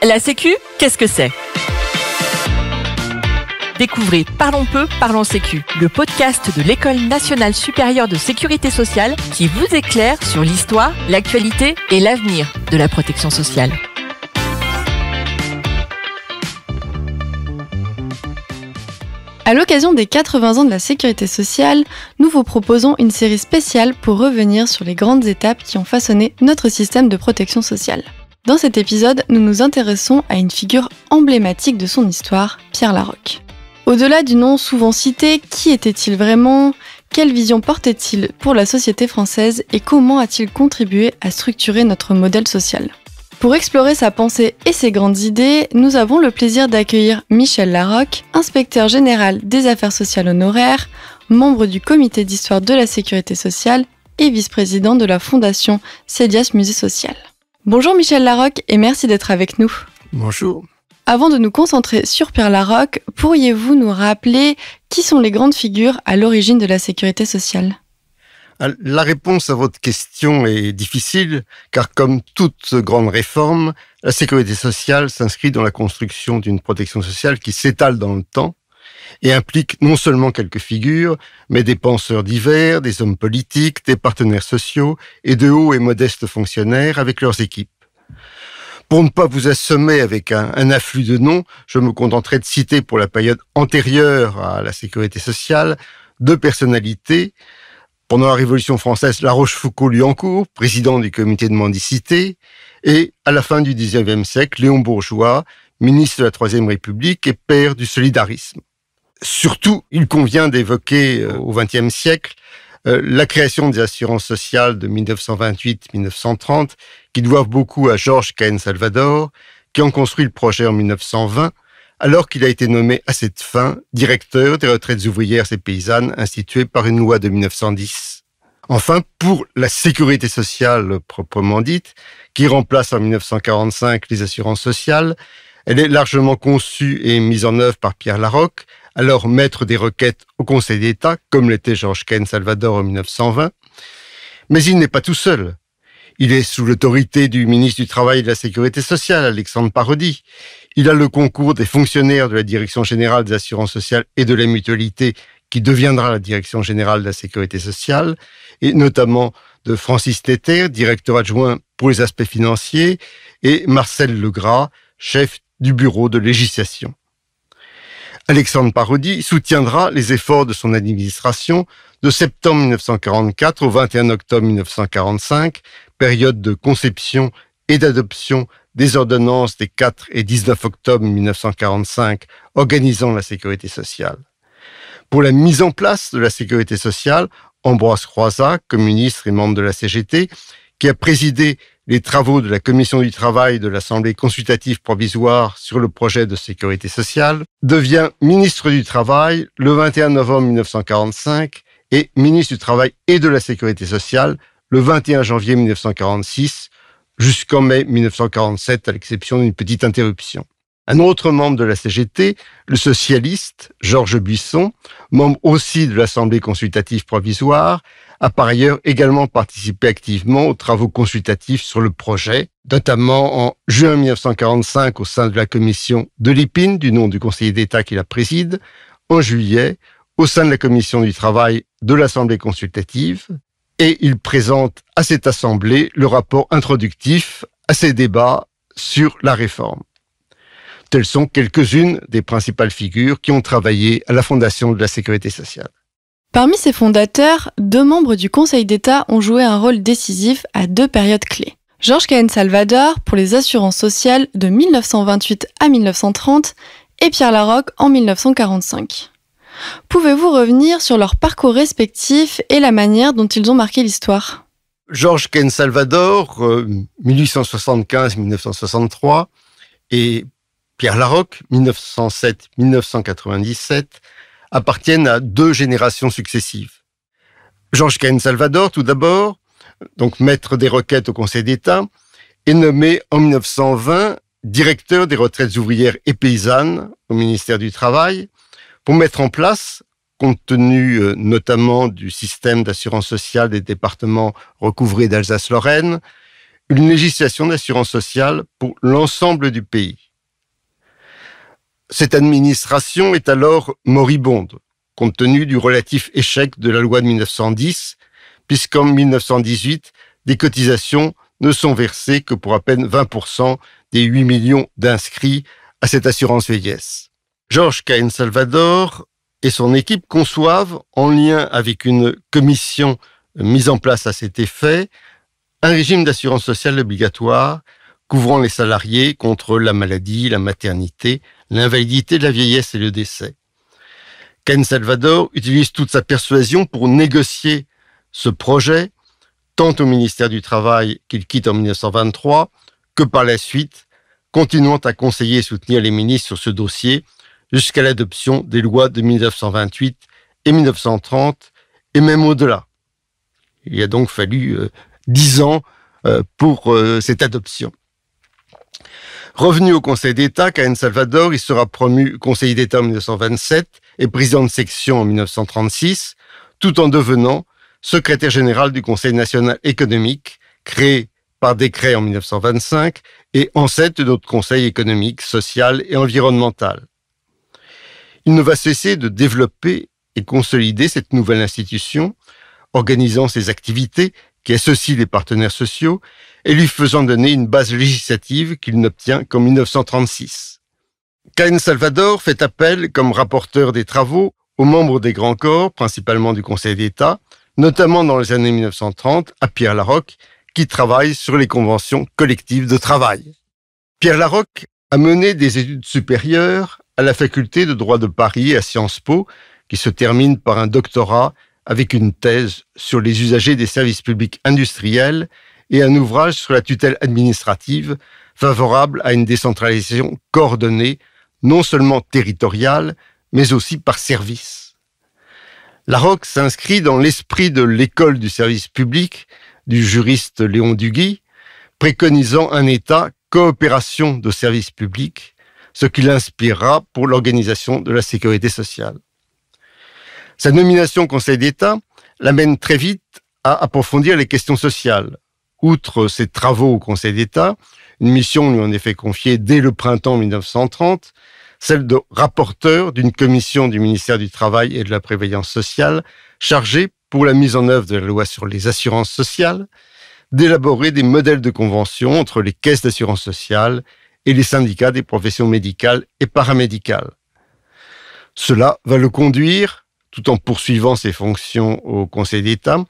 La Sécu, qu'est-ce que c'est ? Découvrez Parlons peu, parlons Sécu, le podcast de l'École nationale supérieure de sécurité sociale qui vous éclaire sur l'histoire, l'actualité et l'avenir de la protection sociale. À l'occasion des 80 ans de la sécurité sociale, nous vous proposons une série spéciale pour revenir sur les grandes étapes qui ont façonné notre système de protection sociale. Dans cet épisode, nous nous intéressons à une figure emblématique de son histoire, Pierre Laroque. Au-delà du nom souvent cité, qui était-il vraiment ? Quelle vision portait-il pour la société française et comment a-t-il contribué à structurer notre modèle social ? Pour explorer sa pensée et ses grandes idées, nous avons le plaisir d'accueillir Michel Laroque, inspecteur général des affaires sociales honoraires, membre du comité d'histoire de la sécurité sociale et vice-président de la fondation CEDIAS Musée Social. Bonjour Michel Laroque et merci d'être avec nous. Bonjour. Avant de nous concentrer sur Pierre Laroque, pourriez-vous nous rappeler qui sont les grandes figures à l'origine de la sécurité sociale ? La réponse à votre question est difficile, car comme toute grande réforme, la sécurité sociale s'inscrit dans la construction d'une protection sociale qui s'étale dans le temps et implique non seulement quelques figures, mais des penseurs divers, des hommes politiques, des partenaires sociaux et de hauts et modestes fonctionnaires avec leurs équipes. Pour ne pas vous assommer avec un afflux de noms, je me contenterai de citer pour la période antérieure à la sécurité sociale deux personnalités. Pendant la Révolution française, La Rochefoucauld-Liancourt, président du comité de mendicité, et à la fin du XIXe siècle, Léon Bourgeois, ministre de la Troisième République et père du solidarisme. Surtout, il convient d'évoquer au XXe siècle la création des assurances sociales de 1928-1930, qui doivent beaucoup à Georges Cahen-Salvador, qui en construit le projet en 1920, alors qu'il a été nommé à cette fin directeur des retraites ouvrières et paysannes instituées par une loi de 1910. Enfin, pour la sécurité sociale proprement dite, qui remplace en 1945 les assurances sociales, elle est largement conçue et mise en œuvre par Pierre Laroque, alors maître des requêtes au Conseil d'État, comme l'était Georges Cahen-Salvador en 1920. Mais il n'est pas tout seul. Il est sous l'autorité du ministre du Travail et de la Sécurité sociale, Alexandre Parodi. Il a le concours des fonctionnaires de la Direction générale des assurances sociales et de la mutualité, qui deviendra la Direction générale de la Sécurité sociale, et notamment de Francis Téter, directeur adjoint pour les aspects financiers, et Marcel Legras, chef du bureau de législation. Alexandre Parodi soutiendra les efforts de son administration de septembre 1944 au 21 octobre 1945, période de conception et d'adoption des ordonnances des 4 et 19 octobre 1945 organisant la sécurité sociale. Pour la mise en place de la sécurité sociale, Ambroise Croizat, communiste et membre de la CGT, qui a présidé les travaux de la Commission du travail de l'Assemblée consultative provisoire sur le projet de sécurité sociale, devient ministre du Travail le 21 novembre 1945 et ministre du Travail et de la Sécurité sociale le 21 janvier 1946, jusqu'en mai 1947, à l'exception d'une petite interruption. Un autre membre de la CGT, le socialiste Georges Buisson, membre aussi de l'Assemblée consultative provisoire, a par ailleurs également participé activement aux travaux consultatifs sur le projet, notamment en juin 1945 au sein de la commission de l'Épine, du nom du conseiller d'État qui la préside, en juillet au sein de la commission du travail de l'Assemblée consultative, et il présente à cette Assemblée le rapport introductif à ces débats sur la réforme. Telles sont quelques-unes des principales figures qui ont travaillé à la fondation de la sécurité sociale. Parmi ses fondateurs, deux membres du Conseil d'État ont joué un rôle décisif à deux périodes clés. Georges Cahen-Salvador pour les assurances sociales de 1928 à 1930 et Pierre Laroque en 1945. Pouvez-vous revenir sur leur parcours respectif et la manière dont ils ont marqué l'histoire ? Georges Cahen-Salvador, 1875-1963, et Pierre Laroque, 1907-1997, appartiennent à deux générations successives. Georges Cahen-Salvador, tout d'abord, donc maître des requêtes au Conseil d'État, est nommé en 1920 directeur des retraites ouvrières et paysannes au ministère du Travail pour mettre en place, compte tenu notamment du système d'assurance sociale des départements recouvrés d'Alsace-Lorraine, une législation d'assurance sociale pour l'ensemble du pays. Cette administration est alors moribonde, compte tenu du relatif échec de la loi de 1910, puisqu'en 1918, des cotisations ne sont versées que pour à peine 20% des 8 millions d'inscrits à cette assurance vieillesse. Jorge Cahen Salvador et son équipe conçoivent, en lien avec une commission mise en place à cet effet, un régime d'assurance sociale obligatoire couvrant les salariés contre la maladie, la maternité, l'invalidité, la vieillesse et le décès. Cahen Salvador utilise toute sa persuasion pour négocier ce projet, tant au ministère du Travail qu'il quitte en 1923, que par la suite, continuant à conseiller et soutenir les ministres sur ce dossier jusqu'à l'adoption des lois de 1928 et 1930, et même au-delà. Il a donc fallu 10 ans pour cette adoption. Revenu au Conseil d'État, Cahen Salvador, il sera promu conseiller d'État en 1927 et président de section en 1936, tout en devenant secrétaire général du Conseil national économique, créé par décret en 1925 et ancêtre de notre Conseil économique, social et environnemental. Il ne va cesser de développer et consolider cette nouvelle institution, organisant ses activités qui associe les partenaires sociaux et lui faisant donner une base législative qu'il n'obtient qu'en 1936. Cahen Salvador fait appel comme rapporteur des travaux aux membres des grands corps, principalement du Conseil d'État, notamment dans les années 1930, à Pierre Laroque, qui travaille sur les conventions collectives de travail. Pierre Laroque a mené des études supérieures à la faculté de droit de Paris et à Sciences Po, qui se termine par un doctorat avec une thèse sur les usagers des services publics industriels et un ouvrage sur la tutelle administrative favorable à une décentralisation coordonnée, non seulement territoriale, mais aussi par service. Laroque s'inscrit dans l'esprit de l'école du service public du juriste Léon Duguy, préconisant un État coopération de services publics, ce qui l'inspirera pour l'organisation de la sécurité sociale. Sa nomination au Conseil d'État l'amène très vite à approfondir les questions sociales. Outre ses travaux au Conseil d'État, une mission lui en est fait confiée dès le printemps 1930, celle de rapporteur d'une commission du ministère du Travail et de la Prévoyance sociale chargée, pour la mise en œuvre de la loi sur les assurances sociales, d'élaborer des modèles de convention entre les caisses d'assurance sociale et les syndicats des professions médicales et paramédicales. Cela va le conduire, tout en poursuivant ses fonctions au Conseil d'État,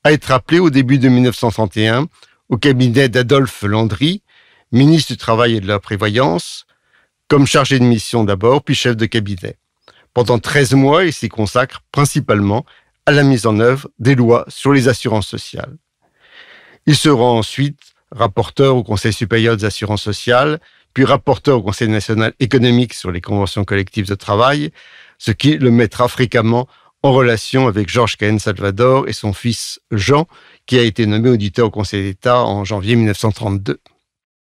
à être appelé au début de 1931 au cabinet d'Adolphe Landry, ministre du Travail et de la Prévoyance, comme chargé de mission d'abord, puis chef de cabinet. Pendant 13 mois, il s'y consacre principalement à la mise en œuvre des lois sur les assurances sociales. Il sera ensuite rapporteur au Conseil supérieur des assurances sociales, puis rapporteur au Conseil national économique sur les conventions collectives de travail, ce qui le mettra fréquemment en relation avec Jorge Cahen Salvador et son fils Jean, qui a été nommé auditeur au Conseil d'État en janvier 1932.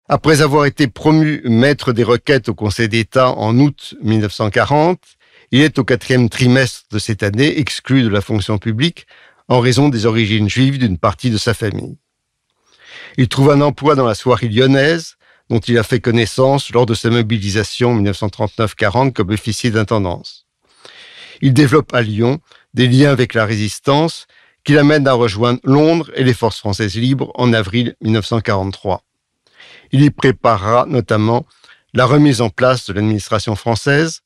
Après avoir été promu maître des requêtes au Conseil d'État en août 1940, il est au 4e trimestre de cette année exclu de la fonction publique en raison des origines juives d'une partie de sa famille. Il trouve un emploi dans la soierie lyonnaise, dont il a fait connaissance lors de sa mobilisation en 1939-40 comme officier d'intendance. Il développe à Lyon des liens avec la résistance qui l'amènent à rejoindre Londres et les forces françaises libres en avril 1943. Il y préparera notamment la remise en place de l'administration française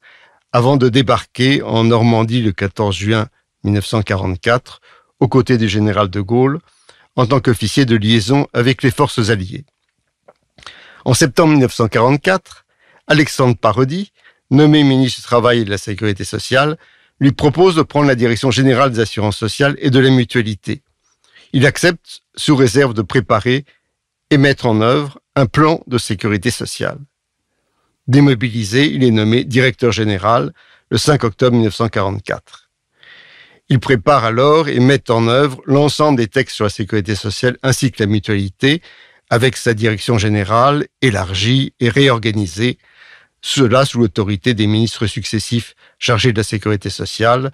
avant de débarquer en Normandie le 14 juin 1944 aux côtés du général de Gaulle en tant qu'officier de liaison avec les forces alliées. En septembre 1944, Alexandre Parodi, nommé ministre du Travail et de la Sécurité sociale, lui propose de prendre la direction générale des assurances sociales et de la mutualité. Il accepte sous réserve de préparer et mettre en œuvre un plan de sécurité sociale. Démobilisé, il est nommé directeur général le 5 octobre 1944. Il prépare alors et met en œuvre l'ensemble des textes sur la sécurité sociale ainsi que la mutualité, avec sa direction générale élargie et réorganisée, cela sous l'autorité des ministres successifs chargés de la sécurité sociale,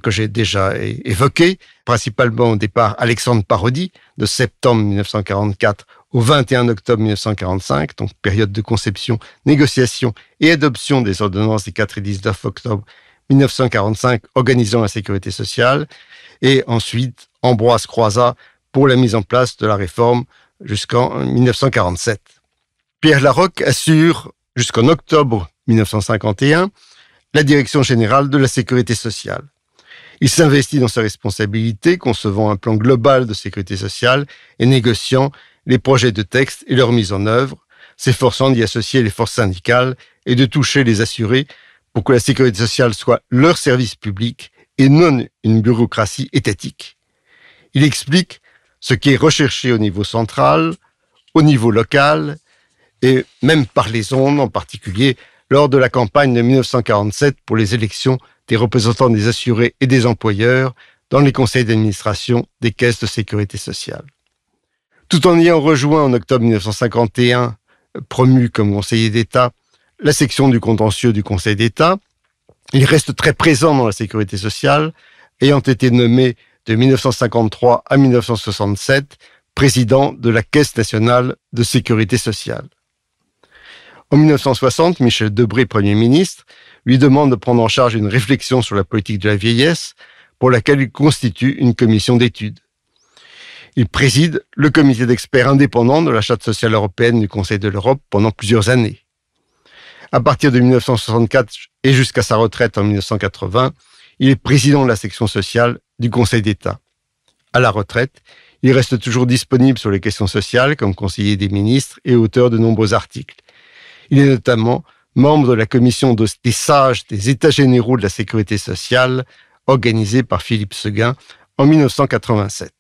que j'ai déjà évoqué, principalement au départ Alexandre Parodi, de septembre 1944 au 21 octobre 1945, donc période de conception, négociation et adoption des ordonnances des 4 et 19 octobre 1945 organisant la sécurité sociale, et ensuite Ambroise Croizat pour la mise en place de la réforme jusqu'en 1947. Pierre Laroque assure jusqu'en octobre 1951 la direction générale de la sécurité sociale. Il s'investit dans ses responsabilités, concevant un plan global de sécurité sociale et négociant les projets de texte et leur mise en œuvre, s'efforçant d'y associer les forces syndicales et de toucher les assurés pour que la sécurité sociale soit leur service public et non une bureaucratie étatique. Il explique ce qui est recherché au niveau central, au niveau local et même par les ondes, en particulier lors de la campagne de 1947 pour les élections des représentants des assurés et des employeurs dans les conseils d'administration des caisses de sécurité sociale. Tout en ayant rejoint en octobre 1951, promu comme conseiller d'État, la section du contentieux du Conseil d'État, il reste très présent dans la sécurité sociale, ayant été nommé de 1953 à 1967 président de la Caisse nationale de sécurité sociale. En 1960, Michel Debré, Premier ministre, lui demande de prendre en charge une réflexion sur la politique de la vieillesse, pour laquelle il constitue une commission d'études. Il préside le comité d'experts indépendants de la Charte sociale européenne du Conseil de l'Europe pendant plusieurs années. À partir de 1964 et jusqu'à sa retraite en 1980, il est président de la section sociale du Conseil d'État. À la retraite, il reste toujours disponible sur les questions sociales comme conseiller des ministres et auteur de nombreux articles. Il est notamment membre de la commission des sages des États généraux de la sécurité sociale, organisée par Philippe Séguin en 1987.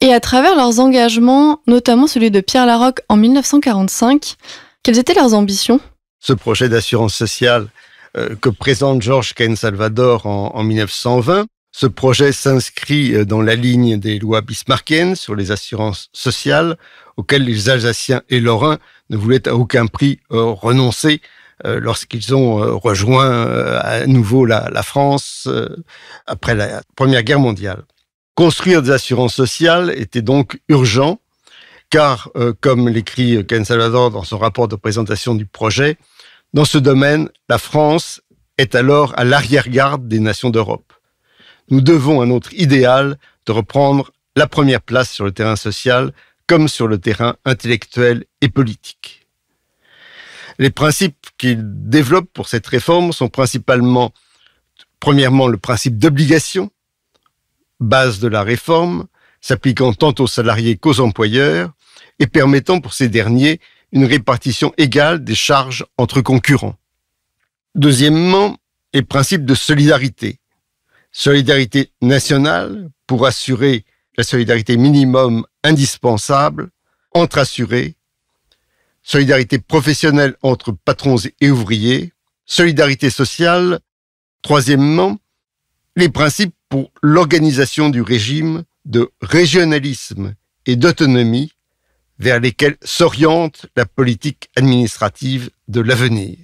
Et à travers leurs engagements, notamment celui de Pierre Laroque en 1945, quelles étaient leurs ambitions ? Ce projet d'assurance sociale que présente Georges Cahen-Salvador en 1920, ce projet s'inscrit dans la ligne des lois bismarckiennes sur les assurances sociales auxquelles les Alsaciens et Lorrains ne voulaient à aucun prix renoncer lorsqu'ils ont rejoint à nouveau la France après la Première Guerre mondiale. Construire des assurances sociales était donc urgent, car, comme l'écrit Cahen-Salvador dans son rapport de présentation du projet, dans ce domaine, la France est alors à l'arrière-garde des nations d'Europe. Nous devons à notre idéal de reprendre la première place sur le terrain social comme sur le terrain intellectuel et politique. Les principes qu'il développe pour cette réforme sont principalement, premièrement, le principe d'obligation, base de la réforme, s'appliquant tant aux salariés qu'aux employeurs et permettant pour ces derniers une répartition égale des charges entre concurrents. Deuxièmement, les principes de solidarité. Solidarité nationale pour assurer la solidarité minimum indispensable entre assurés, solidarité professionnelle entre patrons et ouvriers, solidarité sociale. Troisièmement, les principes pour l'organisation du régime de régionalisme et d'autonomie vers lesquels s'oriente la politique administrative de l'avenir.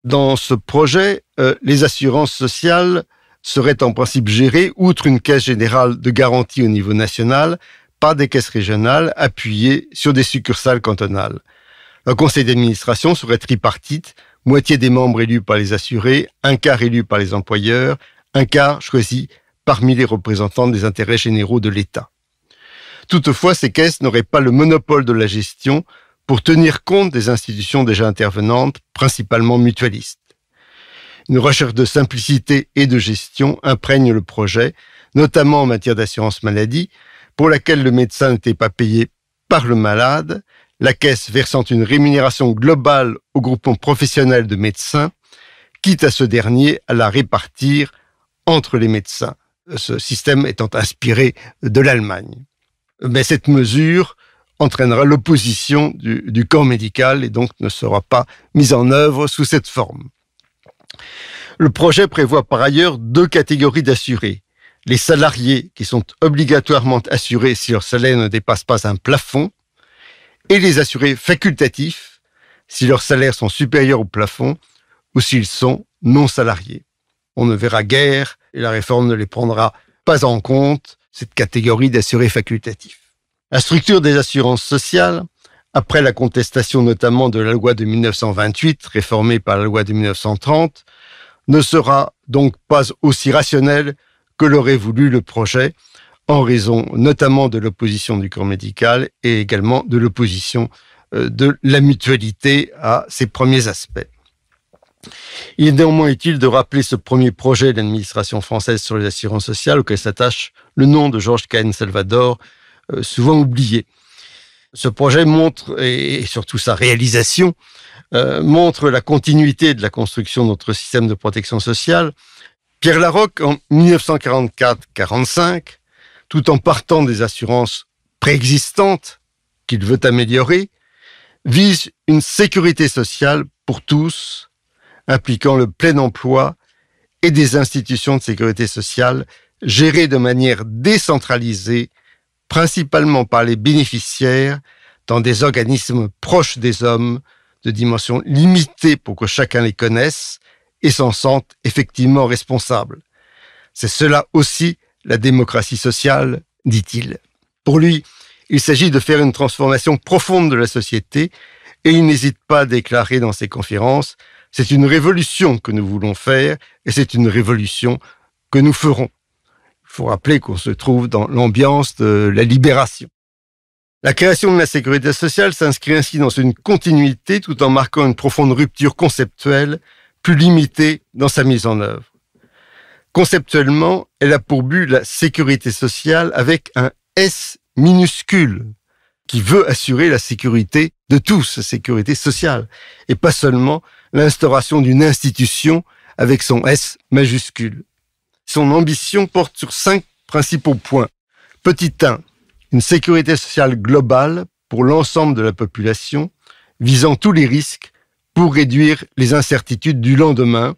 Dans ce projet, les assurances sociales seraient en principe gérées, outre une caisse générale de garantie au niveau national, par des caisses régionales appuyées sur des succursales cantonales. Le conseil d'administration serait tripartite, moitié des membres élus par les assurés, un quart élus par les employeurs, un quart choisi parmi les représentants des intérêts généraux de l'État. Toutefois, ces caisses n'auraient pas le monopole de la gestion pour tenir compte des institutions déjà intervenantes, principalement mutualistes. Une recherche de simplicité et de gestion imprègne le projet, notamment en matière d'assurance maladie, pour laquelle le médecin n'était pas payé par le malade, la caisse versant une rémunération globale au groupement professionnel de médecins, quitte à ce dernier à la répartir entre les médecins, ce système étant inspiré de l'Allemagne. Mais cette mesure entraînera l'opposition du corps médical et donc ne sera pas mise en œuvre sous cette forme. Le projet prévoit par ailleurs 2 catégories d'assurés. Les salariés qui sont obligatoirement assurés si leur salaire ne dépasse pas un plafond et les assurés facultatifs si leurs salaires sont supérieurs au plafond ou s'ils sont non salariés. On ne verra guère et la réforme ne les prendra pas en compte cette catégorie d'assurés facultatifs. La structure des assurances sociales, après la contestation notamment de la loi de 1928, réformée par la loi de 1930, ne sera donc pas aussi rationnelle que l'aurait voulu le projet, en raison notamment de l'opposition du corps médical et également de l'opposition de la mutualité à ses premiers aspects. Il est néanmoins utile de rappeler ce premier projet de l'administration française sur les assurances sociales auquel s'attache le nom de Georges Cahen Salvador, souvent oublié. Ce projet montre, et surtout sa réalisation, montre la continuité de la construction de notre système de protection sociale. Pierre Laroque, en 1944-45, tout en partant des assurances préexistantes qu'il veut améliorer, vise une sécurité sociale pour tous, impliquant le plein emploi et des institutions de sécurité sociale gérées de manière décentralisée, principalement par les bénéficiaires, dans des organismes proches des hommes, de dimension limitée pour que chacun les connaisse et s'en sente effectivement responsable. C'est cela aussi la démocratie sociale, dit-il. Pour lui, il s'agit de faire une transformation profonde de la société et il n'hésite pas à déclarer dans ses conférences « C'est une révolution que nous voulons faire et c'est une révolution que nous ferons ». Il faut rappeler qu'on se trouve dans l'ambiance de la libération. La création de la sécurité sociale s'inscrit ainsi dans une continuité tout en marquant une profonde rupture conceptuelle plus limitée dans sa mise en œuvre. Conceptuellement, elle a pour but la sécurité sociale avec un S minuscule qui veut assurer la sécurité de tous, la sécurité sociale, et pas seulement l'instauration d'une institution avec son S majuscule. Son ambition porte sur 5 principaux points. Petit 1, une sécurité sociale globale pour l'ensemble de la population, visant tous les risques pour réduire les incertitudes du lendemain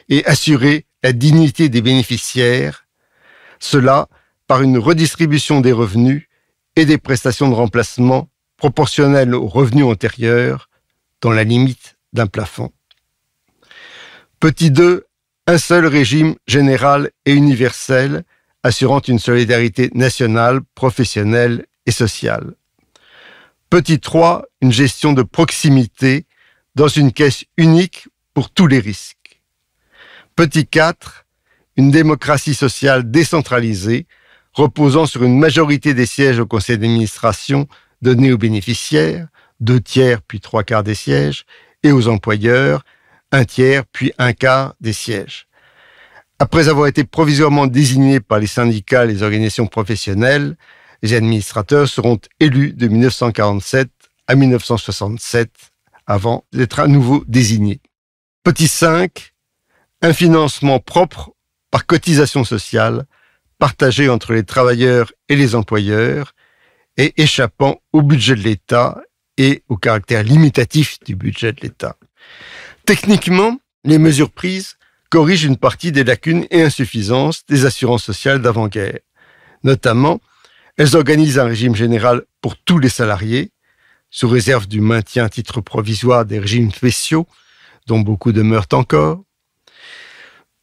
et assurer la dignité des bénéficiaires, cela par une redistribution des revenus et des prestations de remplacement proportionnelles aux revenus antérieurs, dans la limite d'un plafond. Petit 2, un seul régime général et universel assurant une solidarité nationale, professionnelle et sociale. Petit 3, une gestion de proximité dans une caisse unique pour tous les risques. Petit 4, une démocratie sociale décentralisée reposant sur une majorité des sièges au conseil d'administration donnés aux bénéficiaires, 2 tiers puis 3 quarts des sièges, et aux employeurs, 1 tiers puis 1 quart des sièges. Après avoir été provisoirement désignés par les syndicats et les organisations professionnelles, les administrateurs seront élus de 1947 à 1967, avant d'être à nouveau désignés. Petit 5, un financement propre par cotisation sociale, partagé entre les travailleurs et les employeurs, et échappant au budget de l'État et au caractère limitatif du budget de l'État. Techniquement, les mesures prises corrigent une partie des lacunes et insuffisances des assurances sociales d'avant-guerre. Notamment, elles organisent un régime général pour tous les salariés, sous réserve du maintien à titre provisoire des régimes spéciaux, dont beaucoup demeurent encore.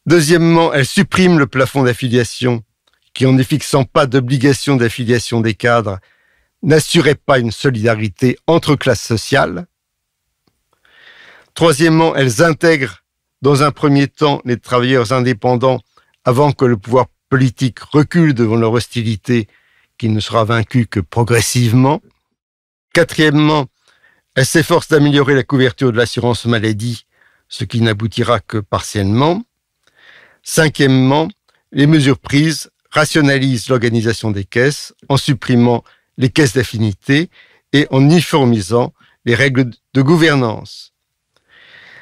Deuxièmement, elles suppriment le plafond d'affiliation, qui en ne fixant pas d'obligation d'affiliation des cadres, n'assurait pas une solidarité entre classes sociales. Troisièmement, elles intègrent dans un premier temps les travailleurs indépendants avant que le pouvoir politique recule devant leur hostilité qui ne sera vaincue que progressivement. Quatrièmement, elles s'efforcent d'améliorer la couverture de l'assurance maladie, ce qui n'aboutira que partiellement. Cinquièmement, les mesures prises rationalisent l'organisation des caisses en supprimant les caisses d'affinité et en uniformisant les règles de gouvernance.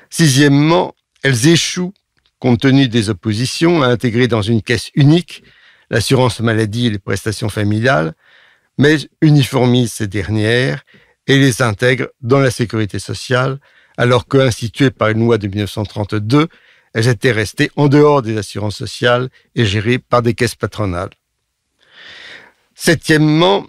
Sixièmement, elles échouent, compte tenu des oppositions, à intégrer dans une caisse unique l'assurance maladie et les prestations familiales, mais uniformisent ces dernières et les intègrent dans la sécurité sociale, alors qu'instituées par une loi de 1932, elles étaient restées en dehors des assurances sociales et gérées par des caisses patronales. Septièmement,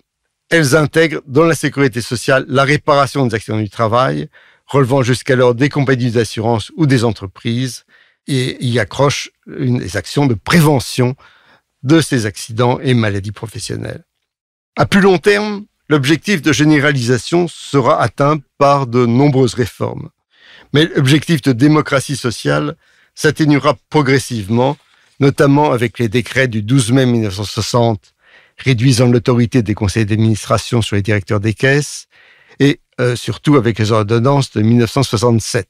elles intègrent dans la sécurité sociale la réparation des accidents du travail, relevant jusqu'alors des compagnies d'assurance ou des entreprises, et y accrochent des actions de prévention de ces accidents et maladies professionnelles. À plus long terme, l'objectif de généralisation sera atteint par de nombreuses réformes. Mais l'objectif de démocratie sociale s'atténuera progressivement, notamment avec les décrets du 12 mai 1960 réduisant l'autorité des conseils d'administration sur les directeurs des caisses et surtout avec les ordonnances de 1967.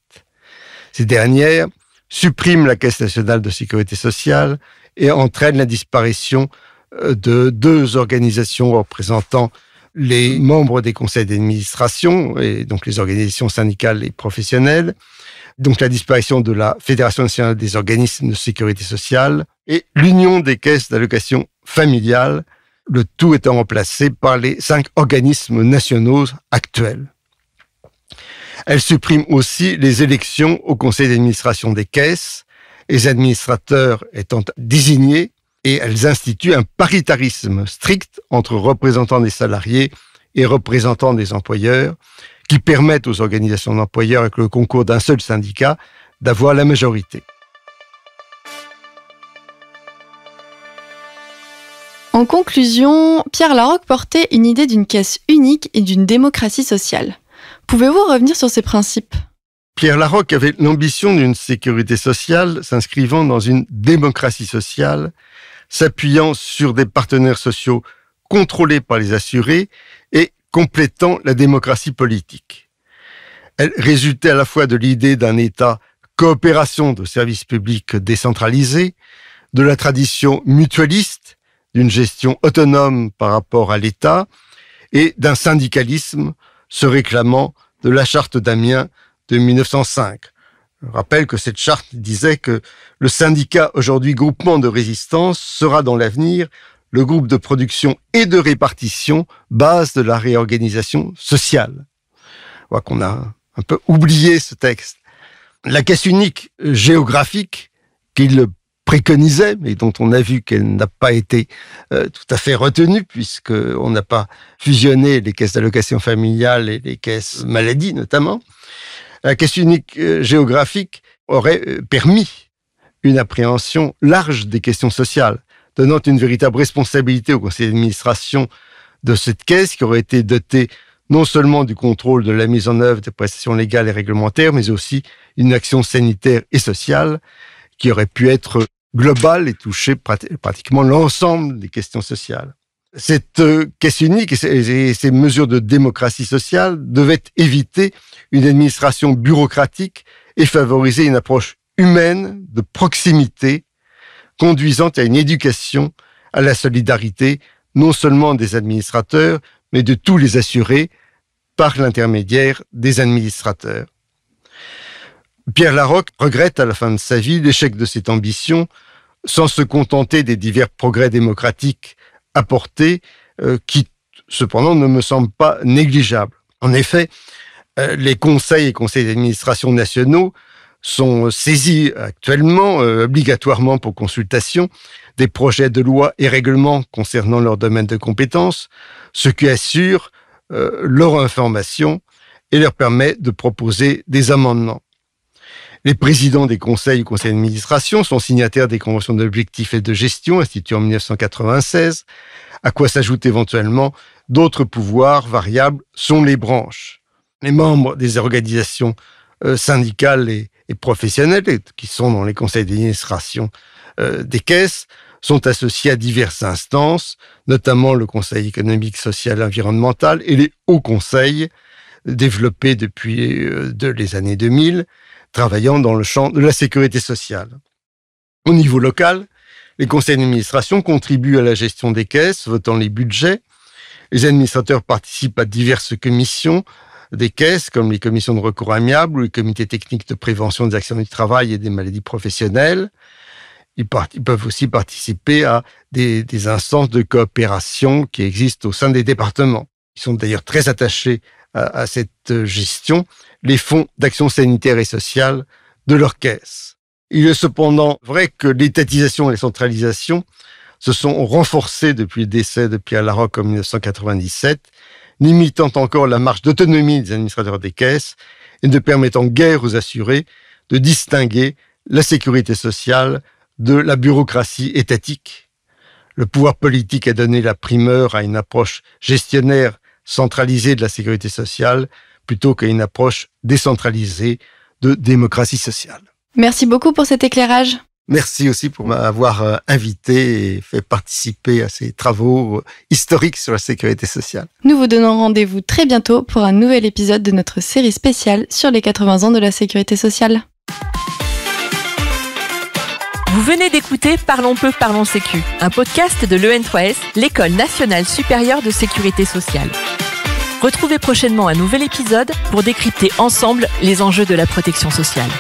Ces dernières suppriment la Caisse nationale de sécurité sociale et entraînent la disparition de 2 organisations représentant les membres des conseils d'administration, et donc les organisations syndicales et professionnelles, donc la disparition de la Fédération nationale des organismes de sécurité sociale et l'Union des caisses d'allocation familiale, le tout étant remplacé par les 5 organismes nationaux actuels. Elle supprime aussi les élections au conseil d'administration des caisses, les administrateurs étant désignés, et elles instituent un paritarisme strict entre représentants des salariés et représentants des employeurs, qui permettent aux organisations d'employeurs, avec le concours d'un seul syndicat, d'avoir la majorité. En conclusion, Pierre Laroque portait une idée d'une caisse unique et d'une démocratie sociale. Pouvez-vous revenir sur ces principes ? Pierre Laroque avait l'ambition d'une sécurité sociale s'inscrivant dans une démocratie sociale, s'appuyant sur des partenaires sociaux contrôlés par les assurés et complétant la démocratie politique. Elle résultait à la fois de l'idée d'un État coopération de services publics décentralisés, de la tradition mutualiste, d'une gestion autonome par rapport à l'État et d'un syndicalisme se réclamant de la charte d'Amiens de 1905. Je rappelle que cette charte disait que le syndicat, aujourd'hui groupement de résistance, sera dans l'avenir le groupe de production et de répartition, base de la réorganisation sociale. Je crois qu'on a un peu oublié ce texte. La caisse unique géographique qu'il préconisait, mais dont on a vu qu'elle n'a pas été tout à fait retenue, puisqu'on n'a pas fusionné les caisses d'allocation familiale et les caisses maladie notamment. La caisse unique géographique aurait permis une appréhension large des questions sociales, donnant une véritable responsabilité au conseil d'administration de cette caisse qui aurait été dotée non seulement du contrôle de la mise en œuvre des prestations légales et réglementaires, mais aussi une action sanitaire et sociale qui aurait pu être globale et toucher pratiquement l'ensemble des questions sociales. Cette caisse unique et ces mesures de démocratie sociale devaient éviter une administration bureaucratique et favoriser une approche humaine, de proximité, conduisant à une éducation à la solidarité, non seulement des administrateurs, mais de tous les assurés, par l'intermédiaire des administrateurs. Pierre Laroque regrette à la fin de sa vie l'échec de cette ambition, sans se contenter des divers progrès démocratiques apportés, qui cependant ne me semblent pas négligeables. En effet, les conseils et conseils d'administration nationaux sont saisis actuellement obligatoirement pour consultation des projets de loi et règlements concernant leur domaine de compétences, ce qui assure leur information et leur permet de proposer des amendements. Les présidents des conseils ou conseils d'administration sont signataires des conventions d'objectifs et de gestion instituées en 1996, à quoi s'ajoutent éventuellement d'autres pouvoirs variables sont les branches. Les membres des organisations syndicales et professionnelles qui sont dans les conseils d'administration des caisses sont associés à diverses instances, notamment le Conseil économique, social et environnemental et les hauts conseils développés depuis les années 2000, travaillant dans le champ de la sécurité sociale. Au niveau local, les conseils d'administration contribuent à la gestion des caisses, votant les budgets. Les administrateurs participent à diverses commissions des caisses, comme les commissions de recours amiable ou les comités techniques de prévention des accidents du travail et des maladies professionnelles. Ils peuvent aussi participer à des instances de coopération qui existent au sein des départements. Ils sont d'ailleurs très attachés à cette gestion, les fonds d'action sanitaire et sociale de leur caisse. Il est cependant vrai que l'étatisation et la centralisation se sont renforcées depuis le décès de Pierre Laroque en 1997, limitant encore la marge d'autonomie des administrateurs des caisses et ne permettant guère aux assurés de distinguer la sécurité sociale de la bureaucratie étatique. Le pouvoir politique a donné la primeur à une approche gestionnaire centralisée de la sécurité sociale plutôt qu'à une approche décentralisée de démocratie sociale. Merci beaucoup pour cet éclairage. Merci aussi pour m'avoir invité et fait participer à ces travaux historiques sur la sécurité sociale. Nous vous donnons rendez-vous très bientôt pour un nouvel épisode de notre série spéciale sur les 80 ans de la sécurité sociale. Vous venez d'écouter Parlons peu, parlons sécu, un podcast de l'EN3S, l'École nationale supérieure de sécurité sociale. Retrouvez prochainement un nouvel épisode pour décrypter ensemble les enjeux de la protection sociale.